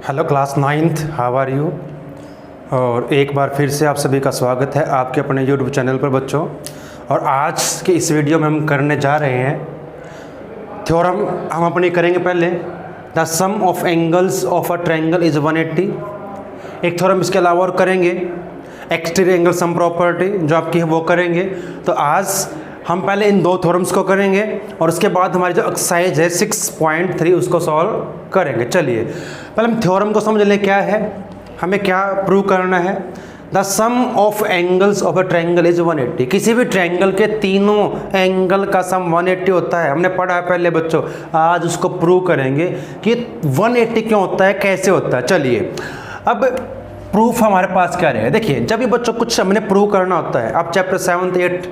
Hello class 9th, how are you. और एक बार फिर से आप सभी का स्वागत है आपके अपने यूट्यूब चैनल पर बच्चों। और आज के इस वीडियो में हम करने जा रहे हैं थ्योरम। हम अपनी करेंगे पहले the sum of angles of a triangle is 180। एक थ्योरम इसके अलावा और करेंगे एक्सटीरियर एंगल सम प्रॉपर्टी जो आपकी है वो करेंगे। तो आज हम पहले इन दो थ्योरम्स को करेंगे और उसके बाद हमारी जो एक्सरसाइज है 6.3 उसको सॉल्व करेंगे। चलिए पहले हम थ्योरम को समझ लें क्या है, हमें क्या प्रूव करना है। The sum of angles of a triangle is 180। किसी भी ट्रायंगल के तीनों एंगल का सम 180 होता है। हमने पढ़ा है पहले बच्चों, आज उसको प्रूव करेंगे कि 180 क्यों होता है, कैसे होता है। चलिए अब प्रूफ हमारे पास क्या रहेगा। देखिए जब ये बच्चों कुछ हमने प्रूव करना होता है, आप chapter 7th 8th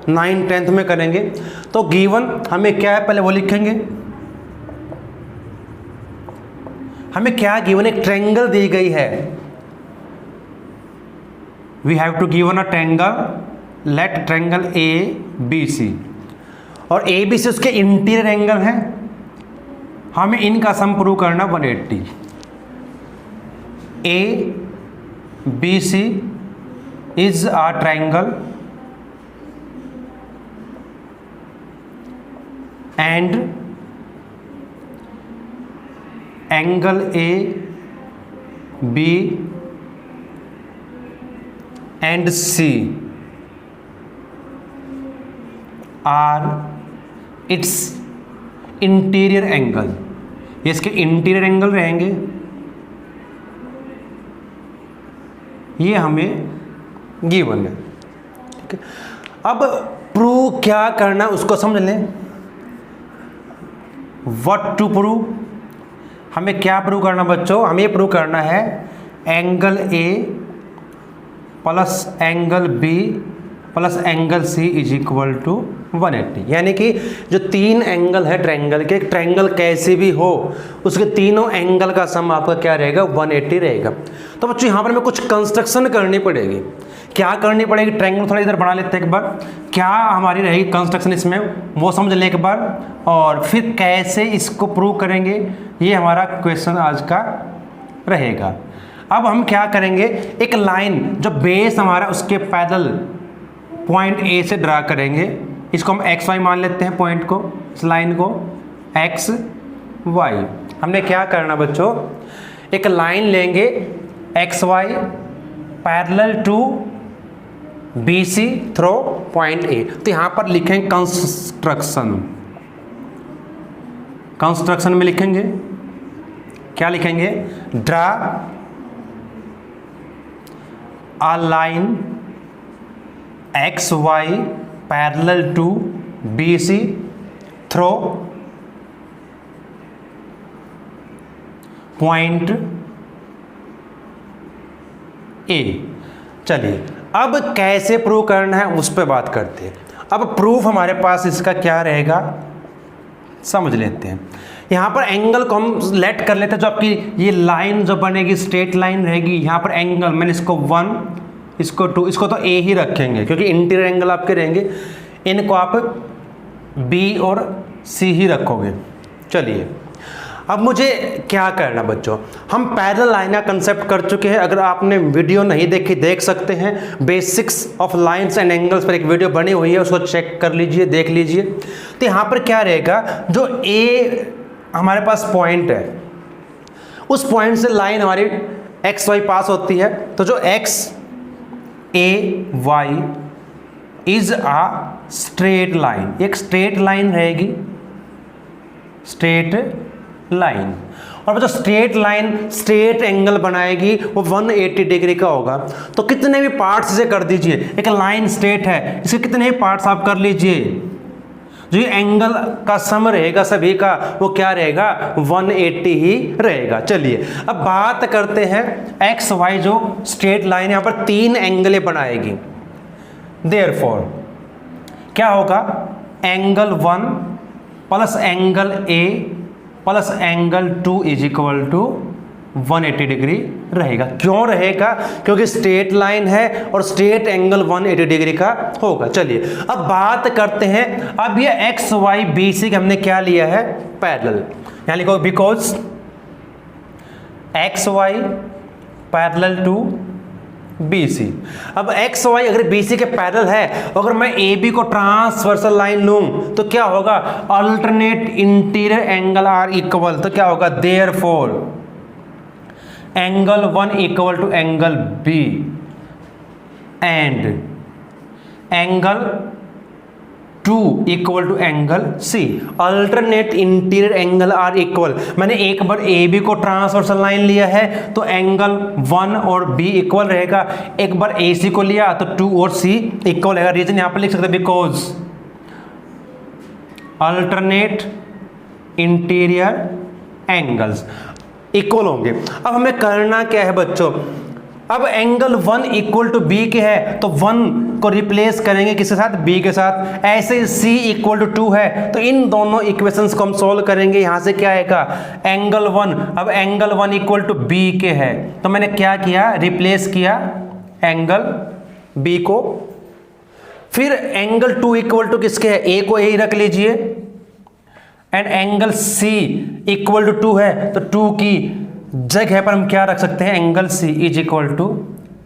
9th 10th में करेंगे तो गिवन हमें क्या है पहले वो लिखेंगे। हमें क्या गिवन, एक ट्रायंगल दी गई है। We have to given a triangle, let triangle A B C, और ए बी सी उसके इंटीरियर एंगल हैं। हमें इनका सम प्रूव करना 180। A B C is a triangle and angle A, B and C are its interior angle। ये इसके interior angle रहेंगे। ये हमें गिवन है, ठीक है। अब प्रूव क्या करना उसको समझ लें। What to prove, हमें क्या प्रूव करना बच्चों, हमें प्रूव करना है angle A plus angle B plus angle C is equal to 180। यानी कि जो तीन एंगल है ट्रायंगल के, ट्रायंगल कैसे भी हो उसके तीनों एंगल का सम आपका क्या रहेगा, 180 रहेगा। तो बच्चों यहाँ पर हमें कुछ कंस्ट्रक्शन करनी पड़ेगी। क्या करनी पड़ेगी, ट्रायंगल थोड़ा इधर बना लेते हैं एक बार, क्या हमारी रहेगी कंस्ट्रक्शन इसमें वो समझ लें एक बार, और फिर कैसे इसको प्रूव करेंगे ये हमारा क्वेश्चन आज का रहेगा। अब हम क्या करेंगे, एक लाइन जो बेस हमारा उसके पैरेलल पॉइंट ए से ड्रा करेंगे। इसको हम एक्स वाई मान लेते हैं, पॉइंट को, इस लाइन को एक्स वाई। हमने क्या करना बच्चों, एक लाइन लेंगे X Y parallel to B C through point A. तो यहां पर लिखेंगे कंस्ट्रक्शन। कंस्ट्रक्शन में लिखेंगे क्या लिखेंगे, draw a line X Y parallel to B C through point A. चलिए अब कैसे प्रूव करना है उस पर बात करते हैं। अब प्रूफ हमारे पास इसका क्या रहेगा समझ लेते हैं। यहाँ पर एंगल को हम लेट कर लेते हैं, जो आपकी ये लाइन जो बनेगी स्ट्रेट लाइन रहेगी। यहाँ पर एंगल मैंने इसको 1, इसको 2, इसको तो ए ही रखेंगे क्योंकि इंटीरियर एंगल आपके रहेंगे। इनको आप बी और सी ही रखोगे। चलिए अब मुझे क्या करना बच्चों, हम पैरेलल लाइन का कंसेप्ट कर चुके हैं। अगर आपने वीडियो नहीं देखी देख सकते हैं, basics of lines and angles पर एक वीडियो बनी हुई है, उसको चेक कर लीजिए, देख लीजिए। तो यहाँ पर क्या रहेगा, जो ए हमारे पास पॉइंट है उस पॉइंट से लाइन हमारी एक्स वाई पास होती है। तो जो X A Y is a straight line, एक स्ट्रेट लाइन रहेगी, स्ट्रेट लाइन। और जो स्ट्रेट लाइन स्ट्रेट एंगल बनाएगी वो 180 डिग्री का होगा। तो कितने भी पार्ट्स से कर दीजिए, एक लाइन स्ट्रेट है इसके कितने भी पार्ट्स आप कर लीजिए, जो ये एंगल का सम रहेगा सभी का वो क्या रहेगा, 180 ही रहेगा। चलिए अब बात करते हैं एक्स वाई जो स्ट्रेट लाइन यहाँ पर तीन एंगलें बनाएगी। देयरफॉर क्या होगा, angle 1 plus angle A plus angle 2 is equal to 180 degree रहेगा। क्यों रहेगा, क्योंकि स्ट्रेट लाइन है और स्ट्रेट एंगल 180 डिग्री का होगा। चलिए अब बात करते हैं, अब ये एक्स वाई बी सी हमने क्या लिया है, पैरेलल। यहाँ लिखो because X Y parallel to B C. अब एक्स वाई अगर बी सी के पैरेलल है, अगर मैं ए बी को ट्रांसवर्सल लाइन लूं तो क्या होगा, alternate interior angle are equal, तो क्या होगा, therefore angle 1 equal to angle B and angle 2 equal to angle C. Alternate interior angle are equal, मैंने एक बार ए बी को ट्रांसवर्सल लाइन लिया है तो एंगल 1 और बी इक्वल रहेगा, एक बार ए सी को लिया तो 2 और सी इक्वल रहेगा। रीजन यहां पर लिख सकते हैं because alternate interior angles equal होंगे। अब हमें करना क्या है बच्चों, अब एंगल 1 इक्वल टू बी के है तो 1 को रिप्लेस करेंगे किसके साथ, बी के साथ। ऐसे c इक्वल टू 2 है तो इन दोनों इक्वेशंस को हम सॉल्व करेंगे। यहां से क्या आएगा, एंगल 1, अब एंगल 1 इक्वल टू बी के है तो मैंने क्या किया, रिप्लेस किया एंगल बी को। फिर एंगल 2 इक्वल टू किसके है, ए को ए रख लीजिए and angle c equal to 2 है तो 2 की जगह पर हम क्या रख सकते हैं, angle c is equal to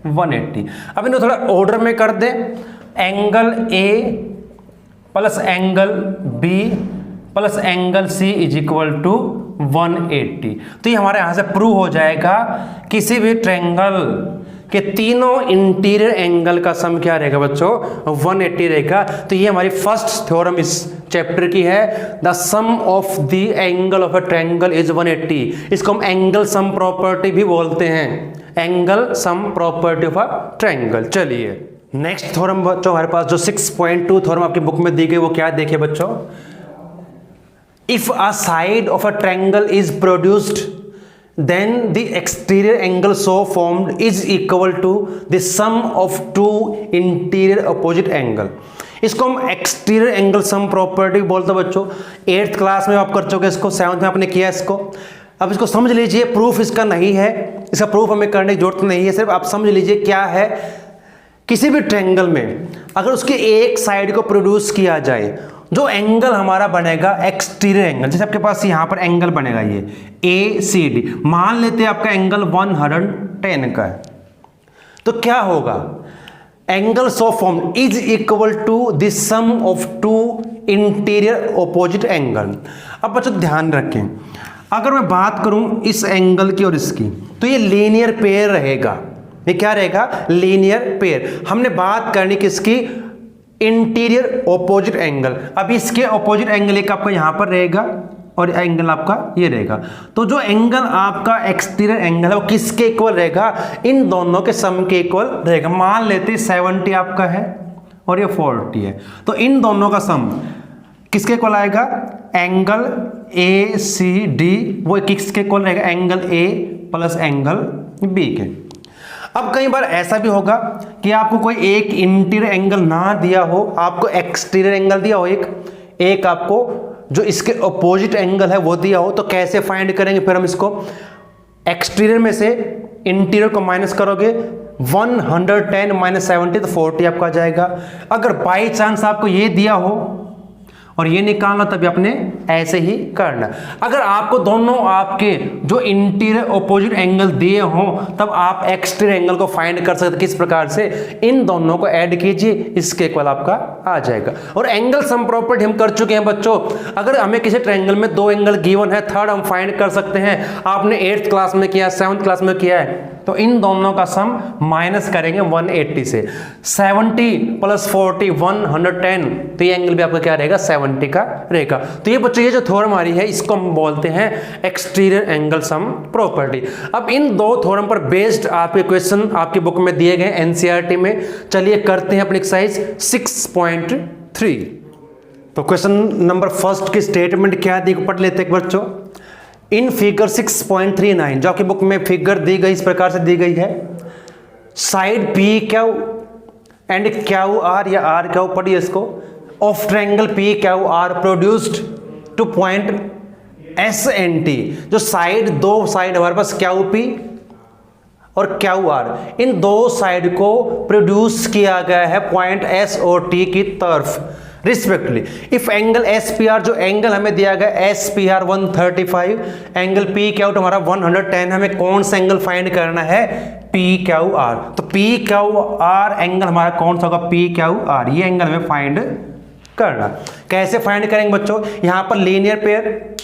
180। अब इन्हें थोड़ा ऑर्डर में कर दें, angle a plus angle b plus angle c is equal to 180। तो ये हमारे यहां से प्रूव हो जाएगा किसी भी ट्रायंगल के तीनों इंटीरियर एंगल का सम क्या रहेगा बच्चों, 180 रहेगा। तो ये हमारी फर्स्ट थ्योरम इस चैप्टर की है, the sum of the angle of a triangle is 180। इसको हम एंगल सम प्रॉपर्टी भी बोलते हैं, angle sum property of a triangle. चलिए नेक्स्ट थ्योरम बच्चों हमारे पास जो 6.2 थ्योरम आपकी बुक में दी गई वो क्या देखिए बच्चों, if a side of a triangle is produced then the exterior angle so formed is equal to the sum of two interior opposite angle। इसको हम एक्सटीरियर एंगल सम प्रॉपर्टी बोलते हैं बच्चों। 8th क्लास में आप कर चुके इसको, 7th में आपने किया इसको। अब इसको समझ लीजिए, प्रूफ इसका नहीं है, इसका प्रूफ हमें करने की जरूरत नहीं है, सिर्फ आप समझ लीजिए क्या है। किसी भी ट्रायंगल में अगर उसके एक साइड को प्रोड्यूस किया जाए, जो एंगल हमारा बनेगा एक्सटीरियर एंगल, जैसे आपके पास यहां पर एंगल बनेगा ये ए सी डी, मान लेते हैं आपका एंगल 110 का है, तो क्या होगा, angle so form is equal to the sum of two interior opposite angle. अब बच्चों ध्यान रखें, अगर मैं बात करूं इस एंगल की और इसकी, तो ये लीनियर पेयर रहेगा। ये क्या रहेगा, लीनियर पेयर। हमने बात करनी किसकी, इंटीरियर ऑपोजिट एंगल। अब इसके ऑपोजिट एंगल एक आपका यहां पर रहेगा और एंगल आपका ये रहेगा। तो जो एंगल आपका एक्सटीरियर एंगल है वो किसके इक्वल रहेगा, इन दोनों के सम के इक्वल रहेगा। मान लेते 70 आपका है और ये 40 है, तो इन दोनों का सम किसके इक्वल आएगा, एंगल ए सी डी वो किसके इक्वल रहेगा, angle A plus angle B के। अब कई बार ऐसा भी होगा कि आपको कोई एक इंटीरियर एंगल ना दिया हो, आपको एक्सटीरियर एंगल दिया हो, एक आपको जो इसके अपोजिट एंगल है वो दिया हो, तो कैसे फाइंड करेंगे फिर हम इसको, एक्सटीरियर में से इंटीरियर को माइनस करोगे, 110 माइनस 70 तो 40 आपका आ जाएगा। अगर बाई चांस आपको ये दिया हो और ये निकालना, तभी आपने ऐसे ही करना। अगर आपको दोनों आपके जो इंटीरियर ऑपोजिट एंगल दिए हों, तब आप एक्सटीरियर एंगल को फाइंड कर सकते। किस प्रकार से, इन दोनों को ऐड कीजिए, इसके इक्वल आपका आ जाएगा। और एंगल सम प्रॉपर्टी हम कर चुके हैं बच्चों। अगर हमें किसी ट्रायंगल में दो एंगल गिवन है, थर्ड हम फाइंड कर सकते हैं। आपने 8th क्लास में किया, 7th क्लास में किया है, तो इन दोनों का सम माइनस करेंगे 180 से। 70 प्लस 40 110, तो ये एंगल भी आपका क्या रहेगा, 70 का रहेगा। तो ये बच्चों ये जो थ्योरम हमारी है इसको हम बोलते हैं एक्सटीरियर एंगल सम प्रॉपर्टी। अब इन दो थ्योरम पर बेस्ड आपके क्वेश्चन आपकी बुक में दिए गए एनसीईआरटी में। चलिए करते हैं अपनी एक्सरसाइज 6.3। तो क्वेश्चन नंबर फर्स्ट की स्टेटमेंट क्या दी, पढ़ लेते हैं बच्चों। इन फिगर 6.39 जो आपकी बुक में फिगर दी गई इस प्रकार से दी गई है, side P Q and Q R या आर क्यू, पढ़िए इसको, of triangle P Q R produced to point S and T. जो साइड, दो साइड हमारे पास क्यू पी और क्यू आर, इन दो साइड को प्रोड्यूस किया गया है पॉइंट एस और टी की तरफ। Respectively. If angle S P R, जो एंगल हमें दिया गया S P R 135, angle P Q are हमारा 110, हमें कौन सा एंगल फाइंड करना है, पी क्यू आर। तो पी क्यू आर एंगल हमारा कौन सा होगा, पी क्यू आर, ये एंगल हमें फाइंड करना। कैसे फाइंड करेंगे बच्चों, यहां पर linear pair,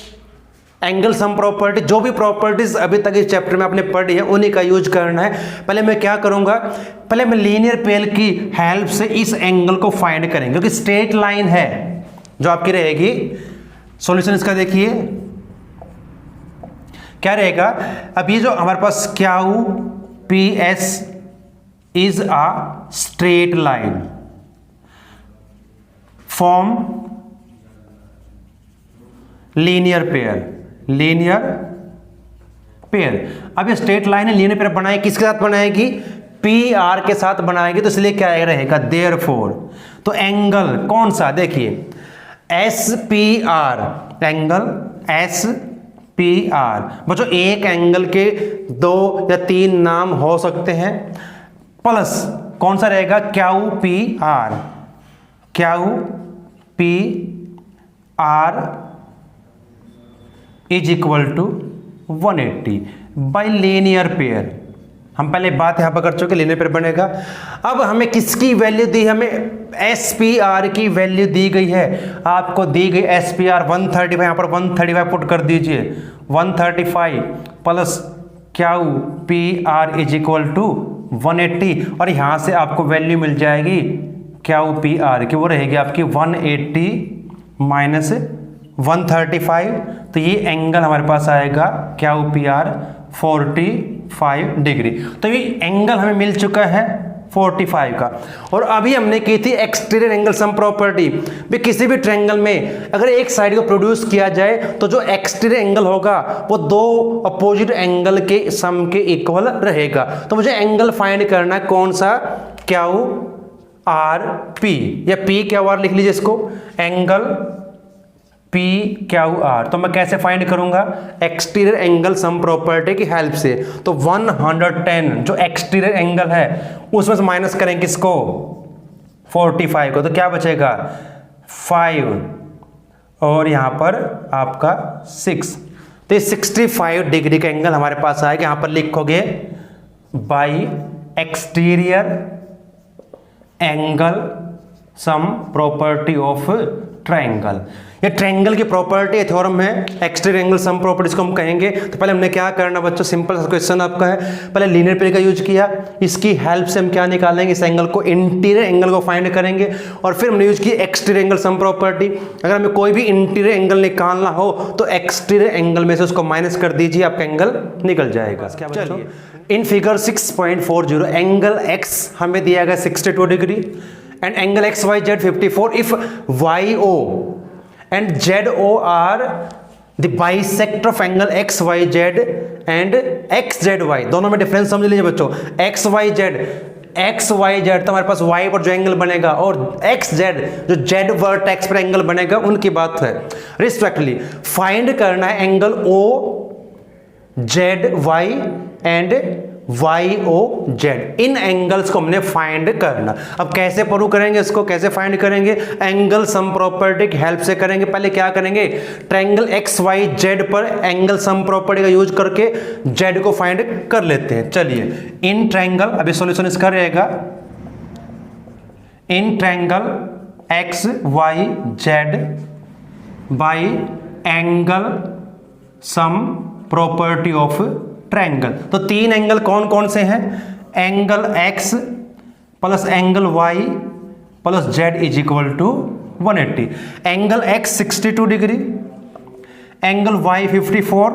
angle sum property, जो भी प्रॉपर्टीज अभी तक इस चैप्टर में आपने पढ़ी है उन्हीं का यूज करना है। पहले मैं क्या करूंगा, पहले मैं लीनियर पेयर की हेल्प से इस एंगल को फाइंड करेंगे, क्योंकि स्ट्रेट लाइन है जो आपकी रहेगी। सॉल्यूशन इसका देखिए क्या रहेगा। अब ये जो हमारे पास Q P S is a straight line form linear pair, linear pair. अब ये स्ट्रेट लाइन है, लीनियर पेयर बनाए किसके साथ बनाएगी, पी आर के साथ बनाएगी, तो इसलिए क्या रहेगा, देयरफॉर। तो एंगल कौन सा, देखिए S P R, angle S P R. बच्चों एक एंगल के 2 या 3 नाम हो सकते हैं, प्लस कौन सा रहेगा, Q P R, Q P R is equal to 180 by linear pair. हम पहले बात यहां पर कर चुके, लीनियर पेयर बनेगा। अब हमें किसकी वैल्यू दी, हमें एस पी आर की वैल्यू दी गई है, आपको दी गई एस पी आर 135, यहां पर 135 पुट कर दीजिए, 135 plus Q P R is equal to 180, और यहां से आपको वैल्यू मिल जाएगी क्यू पी आर की, वो रहेगी आपकी 180 माइनस 135। तो ये एंगल हमारे पास आएगा क्यू पी आर 45 डिग्री। तो ये एंगल हमें मिल चुका है 45 का। और अभी हमने की थी एक्सटीरियर एंगल सम प्रॉपर्टी भी, किसी भी ट्रायंगल में अगर एक साइड को प्रोड्यूस किया जाए तो जो एक्सटीरियर एंगल होगा वो 2 अपोजिट एंगल के सम के इक्वल रहेगा। तो मुझे एंगल फाइंड करना है कौन सा, क्यू आर पी, या पी क्यू आर लिख लीजिए इसको, एंगल पी क्यू आर। तो मैं कैसे फाइंड करूंगा, एक्सटीरियर एंगल सम प्रॉपर्टी की हेल्प से। तो 110 जो एक्सटीरियर एंगल है उसमें से माइनस करेंगे किसको, 45 को, तो क्या बचेगा 5 और यहां पर आपका 6। तो 65 डिग्री का एंगल हमारे पास आएगा। यहां पर लिखोगे by exterior angle sum property of triangle. ये ट्रायंगल की प्रॉपर्टी है, थ्योरम है, एक्सटीरियर एंगल सम प्रॉपर्टीज को हम कहेंगे। तो पहले हमने क्या करना बच्चों, सिंपल सा क्वेश्चन आपका है, पहले लीनियर पेयर का यूज किया, इसकी हेल्प से हम क्या निकालेंगे, इस एंगल को, इंटीरियर एंगल को फाइंड करेंगे, और फिर हमने यूज की एक्सटीरियर एंगल सम प्रॉपर्टी। अगर हमें कोई भी इंटीरियर एंगल निकालना हो तो एक्सटीरियर एंगल में से उसको माइनस कर दीजिए, आपका एंगल निकल जाएगा। क्या बच्चों, इन फिगर 6.40 एंगल एक्स हमें दिया गया 62 degree and angle X Y Z 54 if Y O and ZO are the bisector of angle XYZ and XZY। दोनों में डिफरेंस समझ लीजिए बच्चों, XYZ तो हमारे पास Y पर जो एंगल बनेगा, और XZ जो Z वर्टेक्स पर एंगल बनेगा, उनकी बात है। रिस्पेक्टली फाइंड करना है angle OZY and YOZ, in angles को हमने फाइंड करना। अब कैसे प्रूव करेंगे इसको, कैसे फाइंड करेंगे, एंगल सम प्रॉपर्टी की हेल्प से करेंगे। पहले क्या करेंगे, ट्रायंगल XYZ पर एंगल सम प्रॉपर्टी का यूज करके Z को फाइंड कर लेते हैं। चलिए, इन ट्रायंगल, अभी सॉल्यूशन इसका रहेगा, in triangle XYZ by angle sum property of triangle. तो 3 एंगल कौन कौन से हैं, angle x plus angle y plus z is equal to 180। Angle x 62 degree, angle y 54,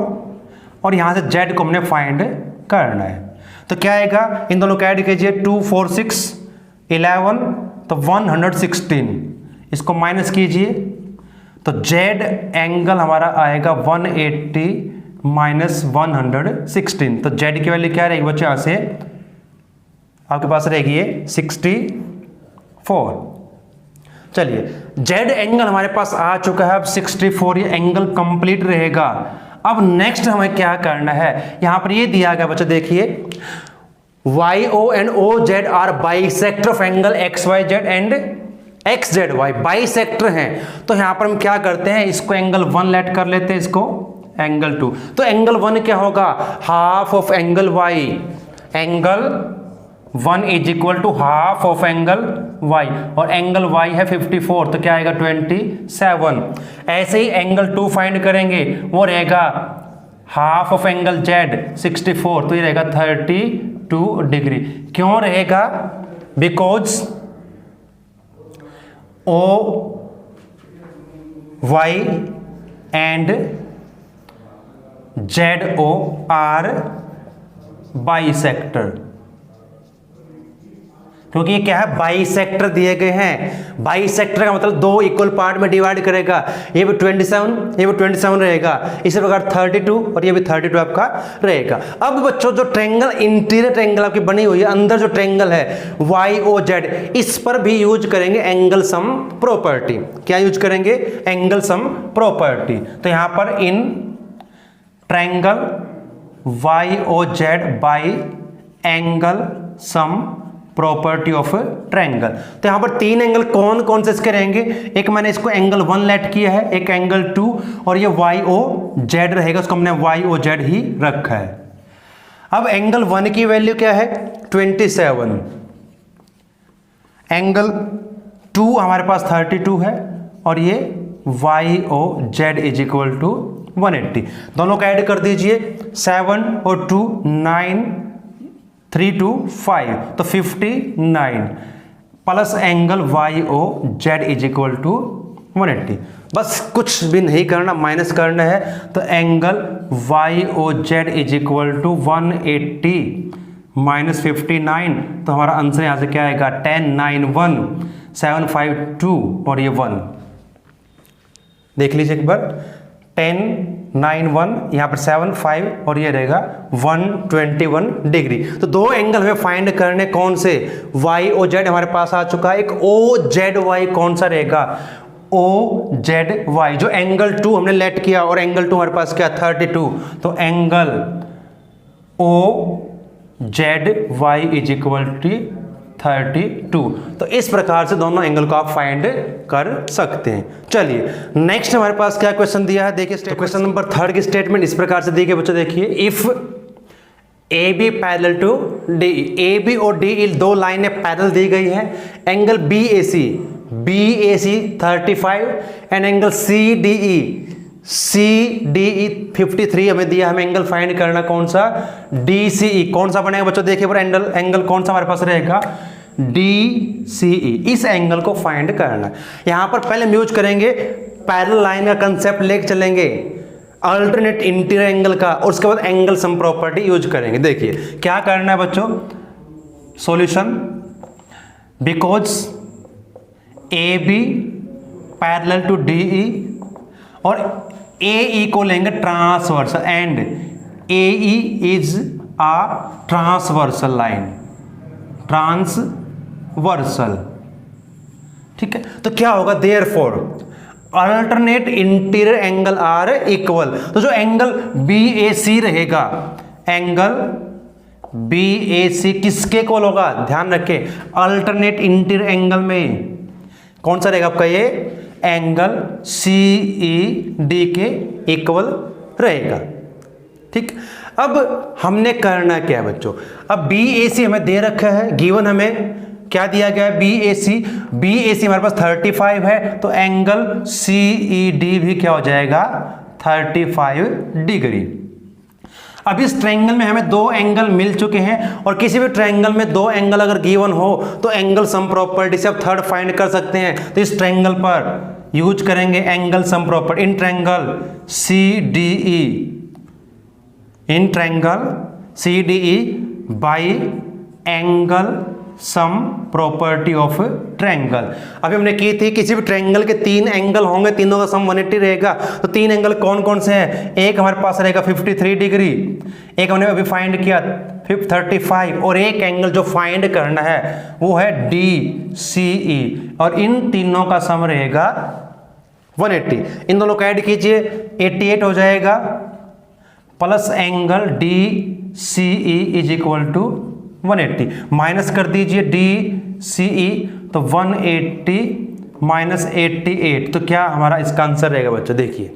और यहां से z को हमने फाइंड करना है। तो क्या आएगा, इन दोनों को ऐड कीजिए, 2 4 6 11, तो 116, इसको माइनस कीजिए, तो z एंगल हमारा आएगा 180 माइनस 116। तो z की वैल्यू क्या रहेगी बच्चों, यहां से आपके पास रहेगी 64। चलिए, z एंगल हमारे पास आ चुका है, अब 64 ये एंगल कंप्लीट रहेगा। अब नेक्स्ट हमें क्या करना है, यहां पर ये दिया गया बच्चों, देखिए YO and OZ are bisector of angle XYZ and X Z Y bisector हैं, तो यहां पर हम क्या करते हैं, इसको एंगल 1 लेट कर लेते हैं, इसको एंगल 2। तो एंगल 1 क्या होगा, half of angle Y, angle 1 is equal to half of angle Y, और एंगल वाई है 54, तो क्या आएगा 27। ऐसे ही एंगल 2 फाइंड करेंगे, वो रहेगा हाफ ऑफ एंगल जेड 64, तो ये रहेगा 32 डिग्री। क्यों रहेगा, because O Y and Z O are bisector, क्योंकि ये क्या है, बाइसेक्टर दिए गए हैं। बाइसेक्टर का मतलब दो इक्वल पार्ट में डिवाइड करेगा, ये भी 27, ये भी 27 रहेगा, इसी प्रकार 32 और ये भी 32 आपका रहेगा। अब बच्चों जो ट्रायंगल, इंटीरियर ट्रायंगल आपकी बनी हुई है, अंदर जो ट्रायंगल है वाई ओ जेड, इस पर भी यूज करेंगे एंगल सम प्रॉपर्टी। क्या यूज करेंगे, एंगल सम प्रॉपर्टी। तो यहां पर in triangle Y O Z by angle sum property of triangle, तो यहां पर 3 एंगल कौन कौन से इसके रहेंगे, एक मैंने इसको एंगल 1 लेट किया है, एक एंगल 2, और ये वाई ओ जेड रहेगा, उसको हमने वाई ओ जेड ही रखा है। अब एंगल 1 की वैल्यू क्या है 27, एंगल 2 हमारे पास 32 है, और ये Y O Z is equal to 180। दोनों का ऐड कर दीजिए, 7 और 2 9, 3 2 5, तो 59 plus angle Y O Z is equal to 180। बस कुछ भी नहीं करना, माइनस करना है, तो angle Y O Z is equal to 180 minus 59, तो हमारा आंसर यहाँ से क्या आएगा 10 9 1 7 5 2 और ये 1। देख लीजिए एक बार, 10 9 1, यहाँ पर 7 5 और ये रहेगा 121 डिग्री। तो दो एंगल हमें फाइंड करने, कौन से, वाई ओ जेड हमारे पास आ चुका है, एक ओ जेड वाई कौन सा रहेगा, ओ जेड वाई, जो एंगल 2 हमने लेट किया, और एंगल 2 हमारे पास क्या 32, तो angle O Z Y is equal to 32। तो इस प्रकार से दोनों एंगल को आप फाइंड कर सकते हैं। चलिए नेक्स्ट हमारे पास क्या क्वेश्चन दिया है, देखिए तो क्वेश्चन नंबर 3 की स्टेटमेंट इस प्रकार से दी गई बच्चों, देखिए if A B parallel to D, A B और डी दो लाइनें पैरेलल दी गई है, angle B A C 35 and angle C D E 53 हमें दिया, हमें एंगल फाइंड करना कौन सा, डी सी ई। कौन सा बनेगा बच्चों, देखिए पर एंगल कौन सा हमारे पास रहेगा, डी सी ई। इस एंगल को फाइंड करना, यहां पर पहले हम यूज करेंगे पैरेलल लाइन का कंसेप्ट लेके चलेंगे, अल्टरनेट इंटीरियर एंगल का, और उसके बाद एंगल सम प्रॉपर्टी यूज करेंगे। देखिए क्या करना है बच्चों, solution, because A B parallel to D E और ए ई को लेंगे transversal, and A E is a transversal line, transversal, ठीक है। तो क्या होगा, therefore alternate interior angle are equal, तो जो एंगल बी ए सी रहेगा, एंगल बी ए सी किसके इक्वल होगा, ध्यान रखें अल्टरनेट इंटीरियर एंगल में कौन सा रहेगा आपका, ये एंगल सी ई डी के इक्वल रहेगा, ठीक। अब हमने करना क्या है बच्चों, अब बी ए सी हमें दे रखा है, गिवन हमें क्या दिया गया है, बी ए सी हमारे पास 35 है, तो एंगल सी ई डी भी क्या हो जाएगा 35 डिग्री। अब इस ट्रायंगल में हमें दो एंगल मिल चुके हैं, और किसी भी ट्रायंगल में दो एंगल अगर गिवन हो तो एंगल सम प्रॉपर्टी से आप थर्ड फाइंड कर सकते हैं। तो इस ट्रायंगल पर यूज करेंगे angle sum property, in triangle C D E, in triangle C D E by angle sum property of triangle. अभी हमने की थी किसी भी ट्रायंगल के 3 एंगल होंगे, तीनों का सम 180 रहेगा, तो 3 एंगल कौन कौन से हैं, एक हमारे पास रहेगा 53 डिग्री, एक हमने अभी फाइंड किया 35, और एक एंगल जो फाइंड करना है वो है डी सी ई, और इन तीनों का सम रहेगा 180। इन दोनों का ऐड कीजिए 88 हो जाएगा, plus angle D C E is equal to 180, minus कर दीजिए डी सी ई, तो 180 -88। तो क्या हमारा इसका आंसर रहेगा बच्चों, देखिए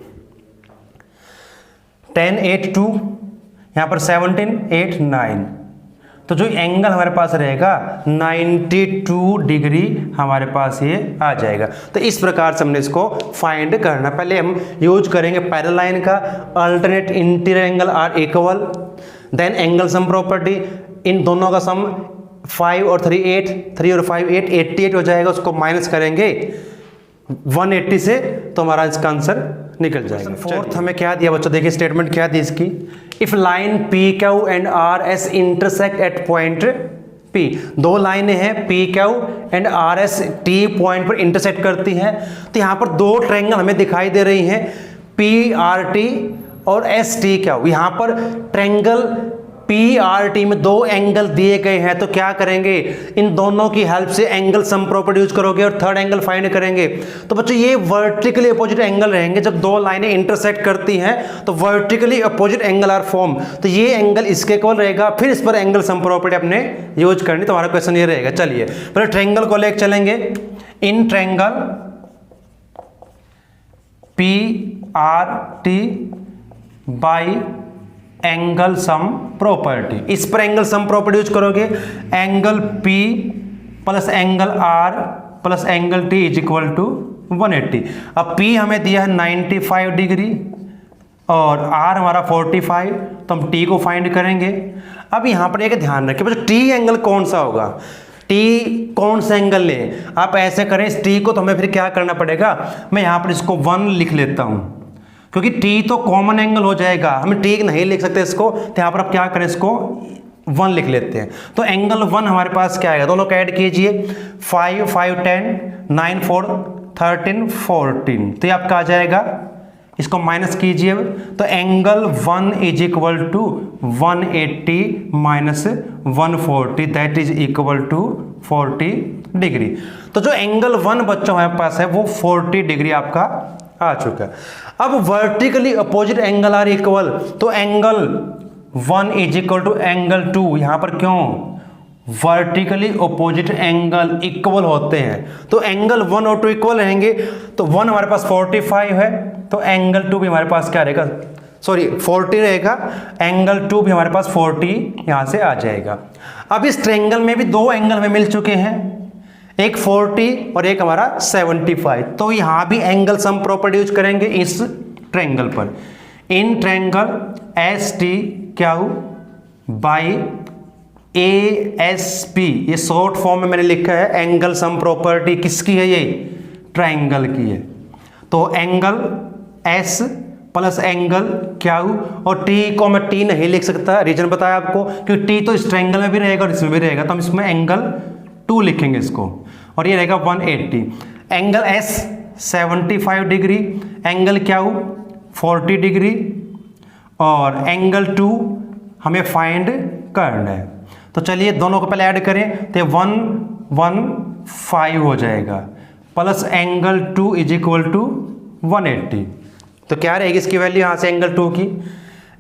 10 8 2, यहाँ पर 17 8 9, तो जो एंगल हमारे पास रहेगा 92 डिग्री हमारे पास ये आ जाएगा। तो इस प्रकार से हमने इसको फाइंड करना। पहले हम यूज करेंगे पैरेलल लाइन का, alternate interior angle are equal, then angle sum property, इन दोनों का सम 5 और 3 8, 3 और 5 8, 88 हो जाएगा, उसको माइनस करेंगे 180 से, तो हमारा इसका आंसर निकल जाएगा। फोर्थ हमें क्या दिया बच्चों, देखिए स्टेटमेंट क्या दी इसकी, if line P Q and R S intersect at point P, दो लाइनें हैं P Q and R S T point पर इंटरसेक्ट करती हैं, तो यहाँ पर दो ट्रायंगल हमें दिखाई दे रही हैं, पी आर टी और एस टी क्यू। यहाँ पर ट्रायंगल पी आर टी में दो एंगल दिए गए हैं, तो क्या करेंगे, इन दोनों की हेल्प से एंगल सम प्रॉपर्टी यूज करोगे और थर्ड एंगल फाइंड करेंगे। तो बच्चों ये वर्टिकली अपोजिट एंगल रहेंगे, जब दो लाइनें इंटरसेक्ट करती हैं तो vertically opposite angle are form, तो ये एंगल इसके इक्वल रहेगा, फिर इस पर एंगल सम प्रॉपर्टी अपने यूज करनी। तो हमारा क्वेश्चन ये रहेगा। चलिए पहले ट्रायंगल को लेकर चलेंगे, in triangle P R T by angle sum property, इस पर एंगल सम प्रॉपर्टी यूज करोगे, angle P plus angle R plus angle T is equal to 180। अब P हमें दिया है 95 डिग्री और R हमारा 45, तो हम T को फाइंड करेंगे। अब यहाँ पर एक ध्यान रखें बच्चों, T एंगल कौन सा होगा, T कौन सा एंगल लें, आप ऐसे करें इस T को, तो हमें फिर क्या करना पड़ेगा, मैं यहाँ पर इसको 1 लिख लेता हूँ, क्योंकि T तो कॉमन एंगल हो जाएगा, हम T नहीं लिख सकते इसको, तो यहाँ पर आप क्या करें, इसको 1 लिख लेते हैं। तो एंगल 1 हमारे पास क्या आएगा, दोनों को ऐड कीजिए, 5 5 10, 9 4 13 14, तो ये आपका आ जाएगा, इसको माइनस कीजिए, तो angle 1 is equal to 180 minus 140, that is equal to 40 degree. तो जो एंगल 1 बच्चों हमारे पास है वो 40 डिग्री आपका आ चुका है। अब vertically opposite angle are equal, तो angle 1 is equal to angle 2, यहां पर क्यों, वर्टिकली अपोजिट एंगल इक्वल होते हैं, तो एंगल 1 और 2 इक्वल रहेंगे, तो 1 हमारे पास 45 है, तो एंगल 2 भी हमारे पास क्या रहेगा, सॉरी 40 रहेगा, एंगल 2 भी हमारे पास 40 यहां से आ जाएगा। अब इस ट्रायंगल में भी दो एंगल हमें मिल चुके हैं, एक 40 और एक हमारा 75, तो यहां भी एंगल सम प्रॉपर्टी यूज करेंगे इस ट्रायंगल पर, in triangle S T Q by A S P, ये शॉर्ट फॉर्म में मैंने लिखा है, एंगल सम प्रॉपर्टी किसकी है, ये ट्रायंगल की है, तो angle S plus angle Q, और टी को मैं टी नहीं लिख सकता, रीजन बताया आपको, क्योंकि टी तो इस ट्रायंगल में भी रहेगा और इसमें भी रहेगा, तो हम इसमें एंगल 2 लिखेंगे इसको, और ये रहेगा 180, angle S 75 degree, angle Q 40 degree, और एंगल 2 हमें फाइंड करना है। तो चलिए दोनों को पहले ऐड करें, तो 115 हो जाएगा, plus angle 2 is equal to 180, तो क्या रहेगी इसकी वैल्यू यहाँ से एंगल 2 की,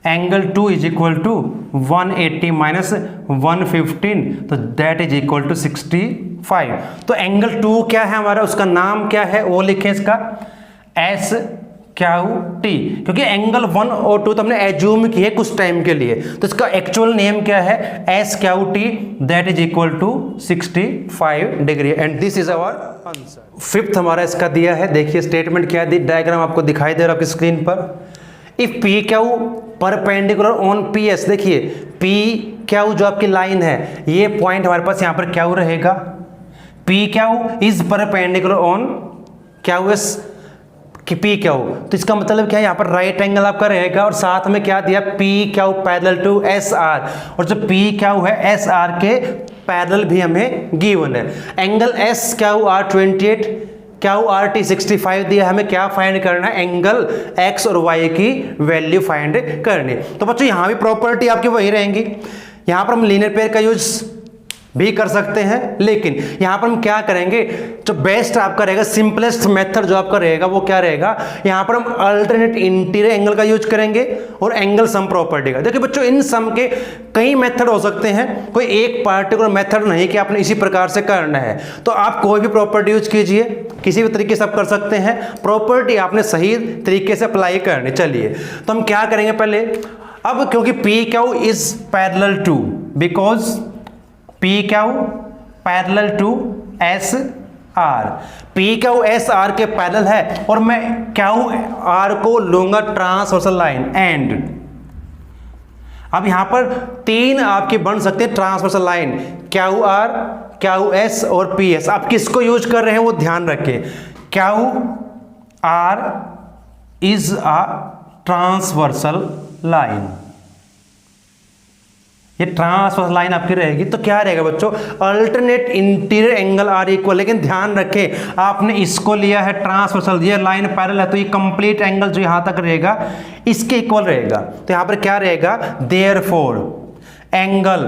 angle 2 is equal to 180 minus 115, तो दैट इज इक्वल टू 65। तो एंगल 2 क्या है हमारा, उसका नाम क्या है वो लिखें, इसका एस क्यू टी, क्योंकि एंगल 1 और 2 तो हमने एज्यूम की है कुछ टाइम के लिए, तो इसका एक्चुअल नेम क्या है, S Q T, that is equal to 65 degree, and this is our answer. Fifth हमारा इसका दिया है, देखिए स्टेटमेंट क्या दी, डायग्राम आपको दिखाई दे रहा है आपकी स्क्रीन पर, if P Q perpendicular on P S, देखिए पी क्यू जो आपकी लाइन है, ये पॉइंट हमारे पास यहाँ पर क्यू रहेगा, P Q is perpendicular on Q S कि पी क्यू, तो इसका मतलब क्या है, यहाँ पर राइट एंगल आपका रहेगा, और साथ में क्या दिया, P Q parallel to S R, और जो पी क्यू है एस आर के पैरेलल भी हमें गिवन है, angle S Q R 28, Q R T 65 दिया, हमें क्या फाइंड करना है, एंगल एक्स और वाई की वैल्यू फाइंड करनी। तो बच्चों यहाँ भी प्रॉपर्टी आपकी वही रहेंगी, यहाँ पर हम लीनियर पेयर का यूज भी कर सकते हैं, लेकिन यहां पर हम क्या करेंगे, जो बेस्ट आपका रहेगा, सिंपलेस्ट मेथड जो आपका रहेगा वो क्या रहेगा, यहां पर हम अल्टरनेट इंटीरियर एंगल का यूज करेंगे और एंगल सम प्रॉपर्टी का। देखिए बच्चों, इन सम के कई मेथड हो सकते हैं, कोई एक पार्टिकुलर मेथड नहीं कि आपने इसी प्रकार से करना है। तो आप कोई भी प्रॉपर्टी यूज कीजिए, किसी भी तरीके से आप कर सकते हैं, प्रॉपर्टी आपने सही तरीके से अप्लाई करनी। चलिए तो हम क्या करेंगे पहले, अब क्योंकि P Q is parallel to, because P Q parallel to S R, P Q S R के पैरेलल है और मैं क्यू आर को लूंगा ट्रांसवर्सल लाइन एंड। अब यहां पर तीन आपके बन सकते हैं transversal line, Q R, Q S और पी एस। आप किसको यूज कर रहे हैं वो ध्यान रखें, Q R is a transversal line, ये ट्रांसवर्सल लाइन आपकी रहेगी। तो क्या रहेगा बच्चों, alternate interior angle are equal, लेकिन ध्यान रखें आपने इसको लिया है ट्रांसवर्सल, ये लाइन पैरेलल है तो ये कंप्लीट एंगल जो यहां तक रहेगा इसके इक्वल रहेगा। तो यहां पर क्या रहेगा, therefore angle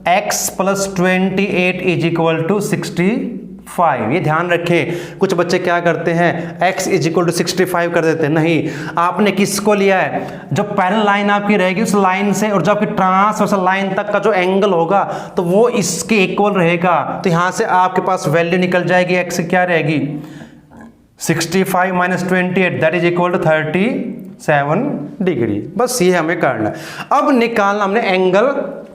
x + 28 is equal to 65। ये ध्यान रखें, कुछ बच्चे क्या करते हैं, x इज इक्वल टू 65 कर देते हैं, नहीं, आपने किसको लिया है, जो पैरेलल लाइन आपकी रहेगी उस लाइन से और जो आपकी ट्रांसवर्सल लाइन तक का जो एंगल होगा तो वो इसके इक्वल रहेगा। तो यहां से आपके पास वैल्यू निकल जाएगी, x क्या रहेगी, 65 - 28 that is equal to 37 degree. बस ये हमें करना है। अब निकालना हमने एंगल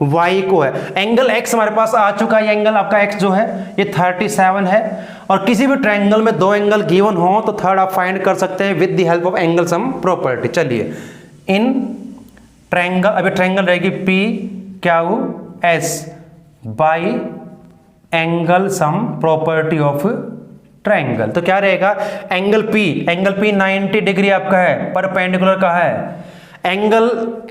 y को है, एंगल x हमारे पास आ चुका है, ये एंगल आपका x जो है ये 37 है और किसी भी ट्रायंगल में दो एंगल गिवन हो तो थर्ड आप फाइंड कर सकते हैं with the help of angle sum property. चलिए इन ट्रायंगल, अभी ट्रायंगल रहेगी P Q S by angle sum property of triangle. तो क्या रहेगा, एंगल P 90 डिग्री आपका है, परपेंडिकुलर का है, एंगल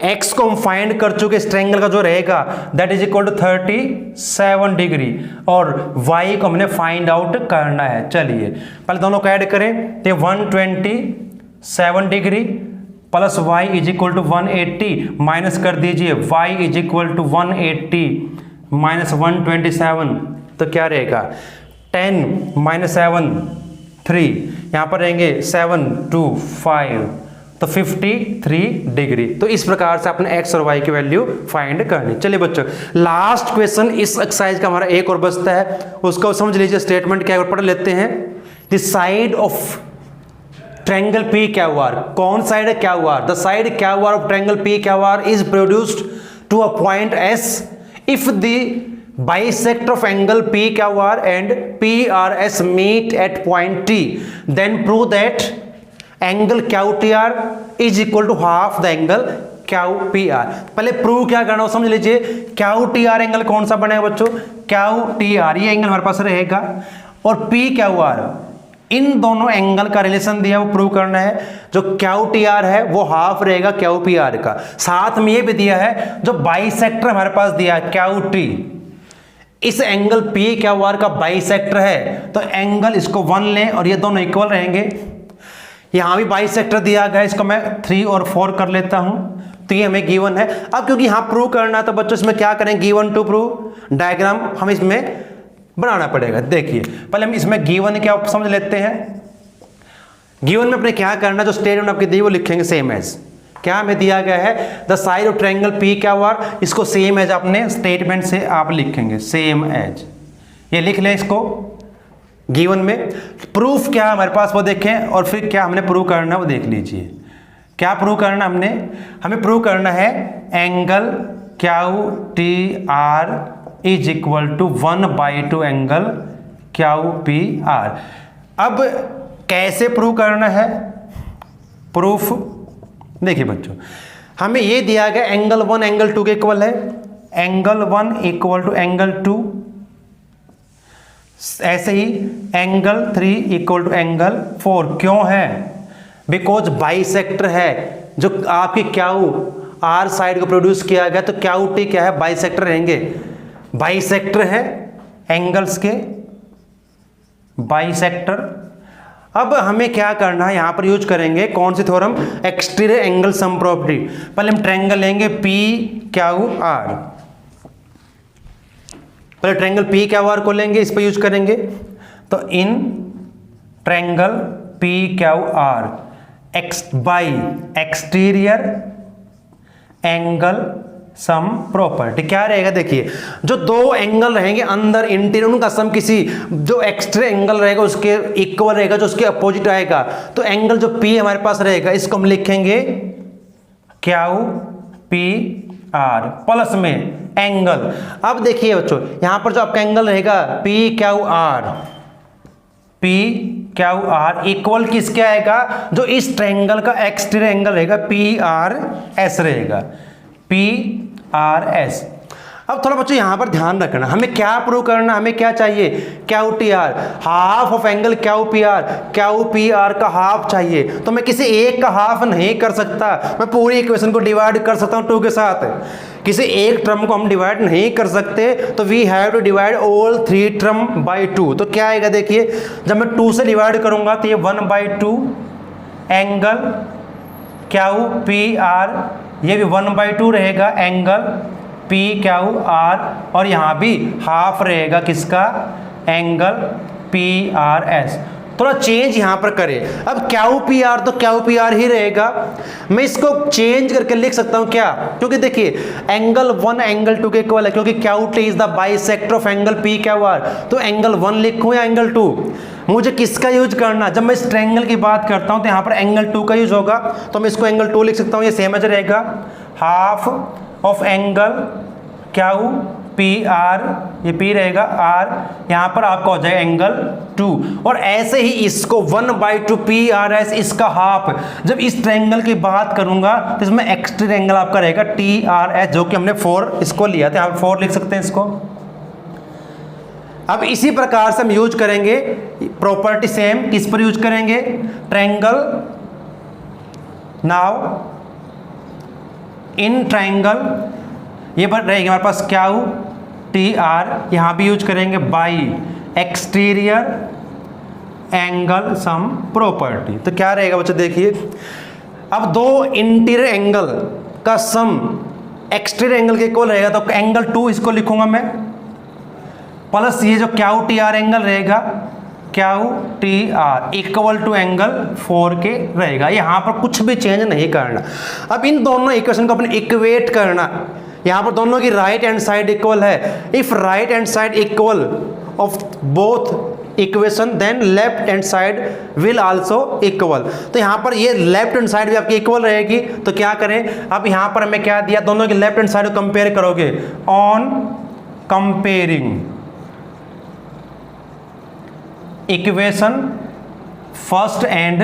x को हम फाइंड कर चुके, इस ट्रायंगल का जो रहेगा that is equal to 37 degree और y को हमने फाइंड आउट करना है। चलिए पहले दोनों को ऐड करें, तो 127 degree plus y is equal to 180 minus कर दीजिए y is equal to 180 minus 127, तो क्या रहेगा 10 - 7 3, यहां पर रहेंगे 7 2 5, तो 53 डिग्री। तो इस प्रकार से अपने x और y की वैल्यू फाइंड करनी। चलिए बच्चों, लास्ट क्वेश्चन इस एक्सरसाइज का हमारा एक और बचता है, उसको समझ लीजिए, स्टेटमेंट क्या पढ़ लेते हैं। The side of triangle P Q R, कौन साइड है, Q R, the side Q R of triangle P Q R is produced to a point s if the bisect of angle PQR and PRS meet at point T, then prove that angle QTR is equal to half the angle QPR। पहले prove क्या करना हो समझ लीजिए, QTR angle कौन सा बनेगा बच्चों, QTR ये एंगल हमारे पास रहेगा और PQR, इन दोनों एंगल का रिलेशन दिया वो प्रूव करना है। जो QTR है वो हाफ रहेगा QPR का, साथ में ये भी दिया है जो बाइसेक्टर हमारे पास दिया है QT, इस एंगल PQR का बाइसेक्टर है, तो एंगल इसको 1 लें और ये दोनों इक्वल रहेंगे। यहां भी बाइसेक्टर दिया गया, इसको मैं 3 और 4 कर लेता हूं, तो ये हमें गिवन है। अब क्योंकि यहां प्रूव करना है तो बच्चों इसमें क्या करें, गिवन टू प्रूव डायग्राम हम इसमें बनाना पड़ेगा। देखिए पहले हम इसमें गिवन क्या समझ लेते हैं। गिवन में अपने क्या करना, जो स्टेटमेंट आपकी दी वो लिखेंगे सेम एज, क्या हमें दिया गया है, the side of triangle P Q are, इसको सेम एज अपने स्टेटमेंट से आप लिखेंगे, सेम एज, ये लिख लें इसको गिवन में। प्रूफ क्या हमारे पास वो देखें और फिर क्या हमने प्रूव करना वो देख लीजिए। क्या प्रूव करना हमें प्रूव करना है angle QTR is equal to 1/2 angle QPR। अब कैसे प्रूव करना है, प्रूफ देखिए बच्चों, हमें ये दिया गया एंगल 1 एंगल 2 के इक्वल है, एंगल 1 इक्वल टू एंगल 2, ऐसे ही एंगल 3 इक्वल टू एंगल 4। क्यों है, बिकॉज बाइसेक्टर है, जो आपकी QR साइड को प्रोड्यूस किया गया, तो QT क्या है, बाइसेक्टर रहेंगे, बाइसेक्टर है एंगल्स के, बाइसेक्टर। अब हमें क्या करना है, यहां पर यूज करेंगे कौन सी theorem, exterior angle sum property. पहले हम ट्रायंगल लेंगे PQR, पहले ट्रायंगल पी क्यू आर को लेंगे, इस पर यूज करेंगे। तो इन triangle P Q R by exterior angle sum property क्या रहेगा, देखिए जो दो एंगल रहेंगे अंदर इंटीरियर, उनका सम किसी जो एक्सट्रा एंगल रहेगा उसके इक्वल रहेगा, जो उसके अपोजिट आएगा। तो एंगल जो पी हमारे पास रहेगा इसको हम लिखेंगे क्यू पी आर प्लस में एंगल। अब देखिए बच्चों यहां पर जो आपका एंगल रहेगा पी क्यू आर इक्वल किसके आएगा, जो इस ट्रायंगल का एक्सटीरियर एंगल रहेगा पी आर एस रहेगा, पी आर एस। अब थोड़ा बच्चों यहां पर ध्यान रखना, हमें क्या प्रूव करना, हमें क्या चाहिए, Q T are, half of angle Q P are का हाफ चाहिए। तो मैं किसी एक का हाफ नहीं कर सकता, मैं पूरी इक्वेशन को डिवाइड कर सकता हूं 2 के साथ, किसी एक टर्म को हम डिवाइड नहीं कर सकते। तो we have to divide all 3 term by 2। तो क्या आएगा देखिए, जब मैं 2 से डिवाइड करूंगा तो ये 1/2 एंगल क्यू पी आर, ये भी 1/2 रहेगा एंगल पी क्यू आर, और यहां भी हाफ रहेगा किसका, एंगल पी आर एस। थोड़ा चेंज यहां पर करें, अब क्यू पी आर तो क्यू पी आर ही रहेगा, मैं इसको चेंज करके लिख सकता हूं क्या, क्योंकि देखिए एंगल 1 एंगल 2 के इक्वल है, क्योंकि Q T is the bisector of angle P Q are. तो एंगल 1 लिखूं या एंगल 2, मुझे किसका यूज करना, जब मैं इस ट्रायंगल की बात करता हूं तो यहां पर एंगल 2 का यूज होगा, तो मैं इसको एंगल 2 लिख सकता हूं, ये सेम एज रहेगा half of angle Q P are, ये पी रहेगा आर, यहां पर आपका हो जाएगा एंगल 2। और ऐसे ही इसको 1/2 पी आर एस, इसका हाफ, जब इस ट्रायंगल की बात करूंगा तो इसमें एक्सटीरियर एंगल आपका रहेगा टी आर एस, जो कि हमने 4 इसको लिया था, यहां 4 लिख सकते हैं इसको। अब इसी प्रकार से हम यूज करेंगे प्रॉपर्टी सेम, किस पर यूज करेंगे, ट्रायंगल, नाउ इन ट्रायंगल ये बन रहेगी हमारे पास क्यू टी आर, यहां भी यूज करेंगे by exterior angle sum property. तो क्या रहेगा बच्चों देखिए, अब दो इंटीरियर एंगल का सम एक्सटीरियर एंगल के इक्वल रहेगा, तो एंगल 2 इसको लिखूंगा मैं, प्लस ये जो क्यू टी आर एंगल रहेगा Q T R equal to angle 4 के रहेगा। यहां पर कुछ भी चेंज नहीं करना। अब इन दोनों इक्वेशन को अपने इक्वेट करना, यहां पर दोनों की राइट हैंड साइड इक्वल है, if right hand side equal of both equation then left hand side will also equal. तो यहां पर ये लेफ्ट हैंड साइड भी आपकी इक्वल रहेगी। तो क्या करें, अब यहां पर हमें क्या दिया, दोनों की लेफ्ट हैंड साइड को कंपेयर करोगे, on comparing equation first and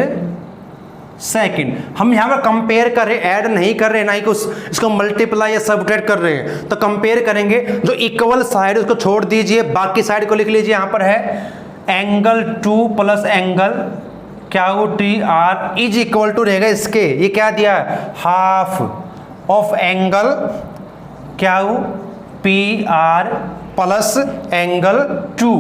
second, हम यहां पर कंपेयर कर रहे, ऐड नहीं कर रहे, ना ही कुछ इसको मल्टीप्लाई या सबट्रैक्ट कर रहे हैं। तो कंपेयर करेंगे, जो इक्वल साइड उसको छोड़ दीजिए, बाकी साइड को लिख लीजिए। यहां पर है angle 2 plus angle Q T R is equal to रहेगा इसके, ये क्या दिया है, half of angle Q P R plus angle 2।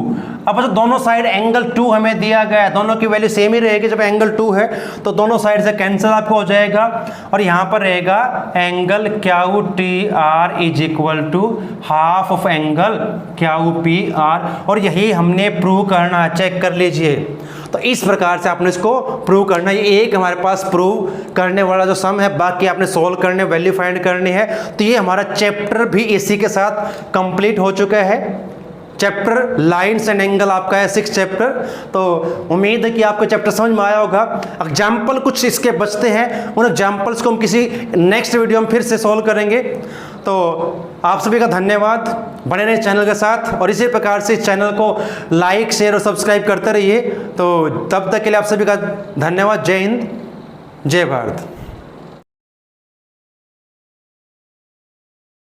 अब जो दोनों साइड एंगल 2 हमें दिया गया है, दोनों की वैल्यू सेम ही रहेगी। जब एंगल 2 है तो दोनों साइड से कैंसिल आपको हो जाएगा, और यहां पर रहेगा angle Q T R is equal to half of angle Q P R, और यही हमने प्रूव करना है, चेक कर लीजिए। तो इस प्रकार से आपने इसको प्रूव करना है। ये एक हमारे पास प्रूव करने वाला जो सम है, बाकी आपने सोल्व करने, वैल्यू फाइंड करनी है। तो ये हमारा चैप्टर भी इसी के साथ कंप्लीट हो चुका है। चैप्टर लाइन्स एंड एंगल आपका है 6 चैप्टर। तो उम्मीद है कि आपको चैप्टर समझ में आया होगा। एग्जाम्पल कुछ इसके बचते हैं, उन एग्जाम्पल्स को हम किसी नेक्स्ट वीडियो में फिर से सॉल्व करेंगे। तो आप सभी का धन्यवाद, बने रहे चैनल के साथ, और इसी प्रकार से इस चैनल को लाइक, शेयर और सब्सक्राइब करते रहिए। तो तब तक के लिए आप सभी का धन्यवाद। जय हिंद, जय भारत।